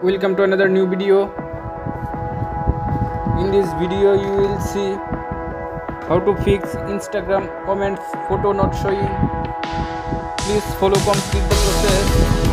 Welcome to another new video. In this video you will see how to fix Instagram comments photo not showing. Please follow complete the process.